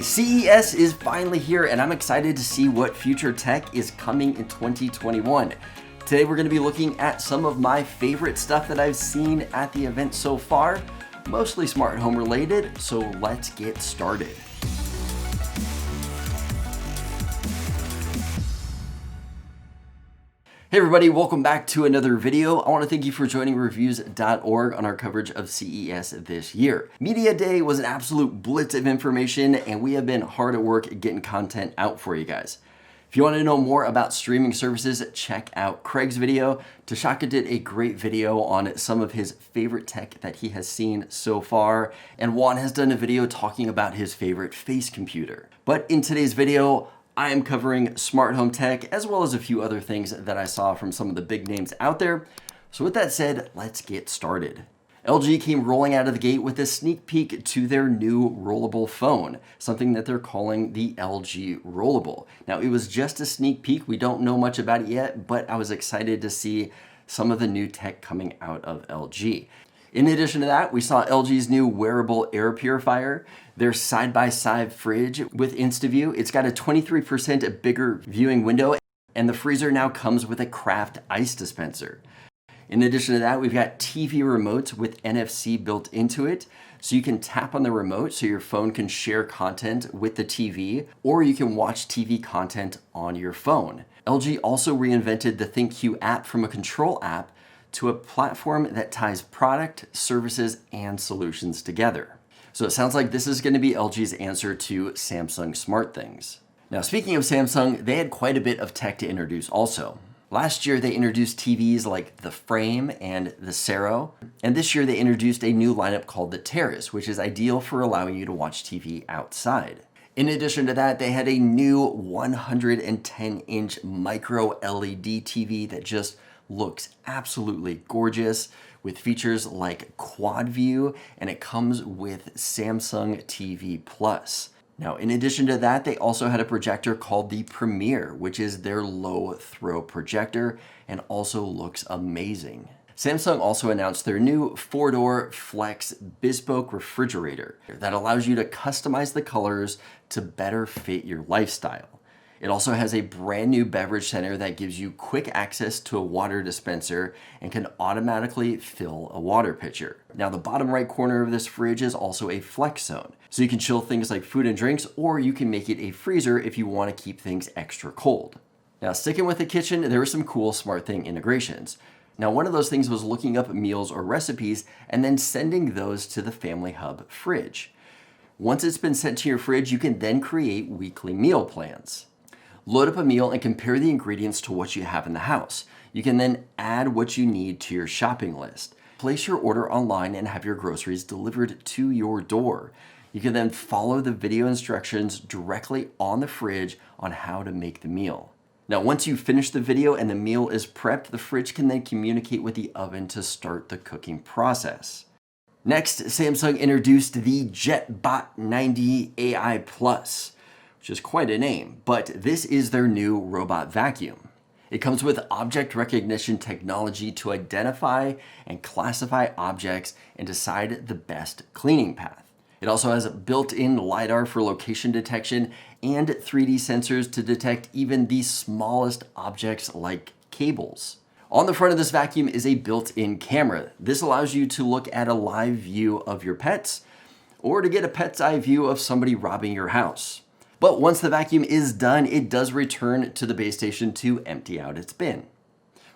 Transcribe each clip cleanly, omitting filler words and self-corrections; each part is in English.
CES is finally here and I'm excited to see what future tech is coming in 2021. Today we're going to be looking at some of my favorite stuff that I've seen at the event so far, mostly smart home related, so let's get started. Hey everybody, welcome back to another video. I want to thank you for joining reviews.org on our coverage of CES this year. Media Day was an absolute blitz of information and we have been hard at work getting content out for you guys. If you want to know more about streaming services, check out Craig's video. Tashaka did a great video on some of his favorite tech that he has seen so far, and Juan has done a video talking about his favorite face computer. But in today's video, I am covering smart home tech as well as a few other things that I saw from some of the big names out there. So with that said, let's get started. LG came rolling out of the gate with a sneak peek to their new rollable phone, something that they're calling the LG Rollable. Now it was just a sneak peek, we don't know much about it yet, but I was excited to see some of the new tech coming out of LG. In addition to that, we saw LG's new wearable air purifier, their side-by-side fridge with InstaView. It's got a 23% bigger viewing window, and the freezer now comes with a craft ice dispenser. In addition to that, we've got TV remotes with NFC built into it, so you can tap on the remote so your phone can share content with the TV, or you can watch TV content on your phone. LG also reinvented the ThinkQ app from a control app to a platform that ties product, services, and solutions together. So it sounds like this is going to be LG's answer to Samsung SmartThings. Now, speaking of Samsung, they had quite a bit of tech to introduce also. Last year, they introduced TVs like the Frame and the Sero, and this year they introduced a new lineup called the Terrace, which is ideal for allowing you to watch TV outside. In addition to that, they had a new 110-inch micro LED TV that just looks absolutely gorgeous with features like quad view, and it comes with Samsung TV Plus. Now, in addition to that, they also had a projector called the Premier, which is their low throw projector and also looks amazing. Samsung also announced their new 4-door Flex bespoke refrigerator that allows you to customize the colors to better fit your lifestyle. It also has a brand new beverage center that gives you quick access to a water dispenser and can automatically fill a water pitcher. Now, the bottom right corner of this fridge is also a flex zone. So you can chill things like food and drinks, or you can make it a freezer if you want to keep things extra cold. Now, sticking with the kitchen, there were some cool SmartThing integrations. Now, one of those things was looking up meals or recipes and then sending those to the Family Hub fridge. Once it's been sent to your fridge, you can then create weekly meal plans. Load up a meal and compare the ingredients to what you have in the house. You can then add what you need to your shopping list. Place your order online and have your groceries delivered to your door. You can then follow the video instructions directly on the fridge on how to make the meal. Now, once you finish the video and the meal is prepped, the fridge can then communicate with the oven to start the cooking process. Next, Samsung introduced the JetBot 90 AI Plus, which is quite a name, but this is their new robot vacuum. It comes with object recognition technology to identify and classify objects and decide the best cleaning path. It also has a built-in LiDAR for location detection and 3D sensors to detect even the smallest objects like cables. On the front of this vacuum is a built-in camera. This allows you to look at a live view of your pets or to get a pet's eye view of somebody robbing your house. But once the vacuum is done, it does return to the base station to empty out its bin.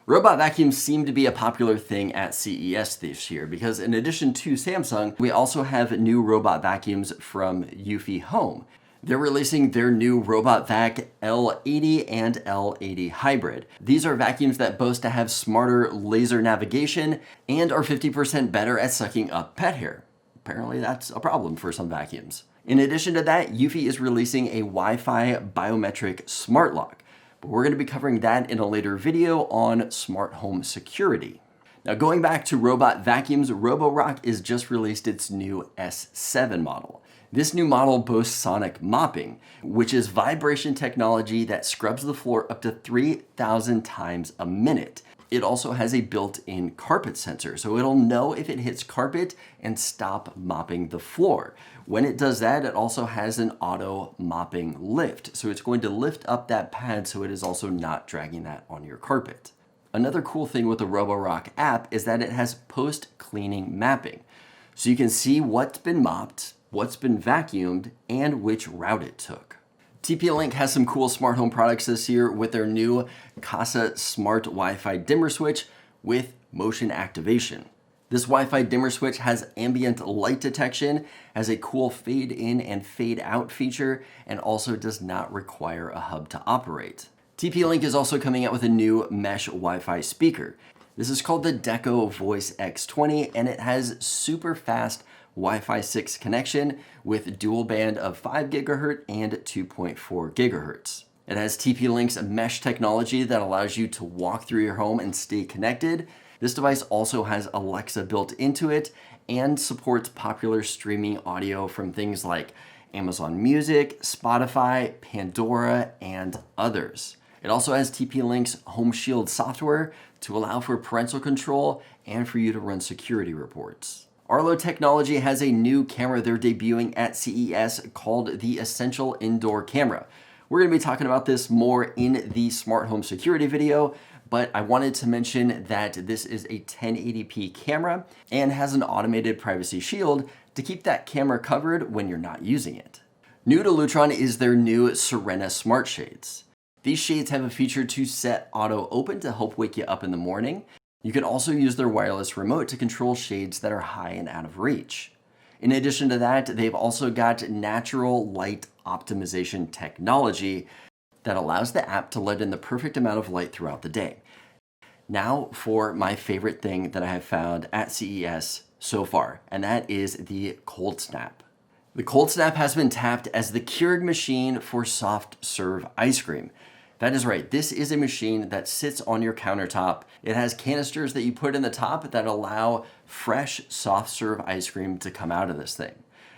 Robot vacuums seem to be a popular thing at CES this year because in addition to Samsung, we also have new robot vacuums from Eufy Home. They're releasing their new Robot Vac L80 and L80 Hybrid. These are vacuums that boast to have smarter laser navigation and are 50% better at sucking up pet hair. Apparently that's a problem for some vacuums. In addition to that, Eufy is releasing a Wi-Fi biometric smart lock, but we're going to be covering that in a later video on smart home security. Now, going back to robot vacuums, Roborock has just released its new S7 model. This new model boasts sonic mopping, which is vibration technology that scrubs the floor up to 3,000 times a minute. It also has a built-in carpet sensor, so it'll know if it hits carpet and stop mopping the floor. When it does that, it also has an auto mopping lift, so it's going to lift up that pad so it is also not dragging that on your carpet. Another cool thing with the Roborock app is that it has post-cleaning mapping. So you can see what's been mopped, what's been vacuumed, and which route it took. TP-Link has some cool smart home products this year with their new Casa Smart Wi-Fi dimmer switch with motion activation. This Wi-Fi dimmer switch has ambient light detection, has a cool fade in and fade out feature, and also does not require a hub to operate. TP-Link is also coming out with a new mesh Wi-Fi speaker. This is called the Deco Voice X20, and it has super fast Wi-Fi 6 connection with dual band of 5 GHz and 2.4 GHz. It has TP-Link's mesh technology that allows you to walk through your home and stay connected. This device also has Alexa built into it and supports popular streaming audio from things like Amazon Music, Spotify, Pandora, and others. It also has TP-Link's Home Shield software to allow for parental control and for you to run security reports. Arlo Technology has a new camera they're debuting at CES called the Essential Indoor Camera. We're going to be talking about this more in the smart home security video, but I wanted to mention that this is a 1080p camera and has an automated privacy shield to keep that camera covered when you're not using it. New to Lutron is their new Serena Smart Shades. These shades have a feature to set auto open to help wake you up in the morning. You can also use their wireless remote to control shades that are high and out of reach. In addition to that, they've also got natural light optimization technology that allows the app to let in the perfect amount of light throughout the day. Now for my favorite thing that I have found at CES so far, and that is the ColdSnap. The ColdSnap has been tapped as the Keurig machine for soft serve ice cream. That is right, this is a machine that sits on your countertop. It has canisters that you put in the top that allow fresh soft serve ice cream to come out of this thing.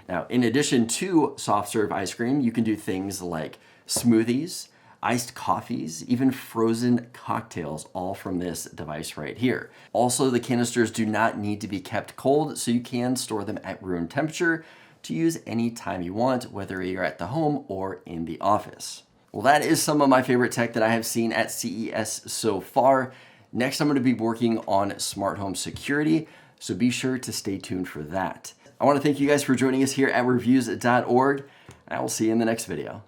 Now, in addition to soft serve ice cream, you can do things like smoothies, iced coffees, even frozen cocktails, all from this device right here. Also, the canisters do not need to be kept cold, so you can store them at room temperature to use any time you want, whether you're at the home or in the office. Well, that is some of my favorite tech that I have seen at CES so far. Next, I'm going to be working on smart home security, so be sure to stay tuned for that. I want to thank you guys for joining us here at reviews.org, and I will see you in the next video.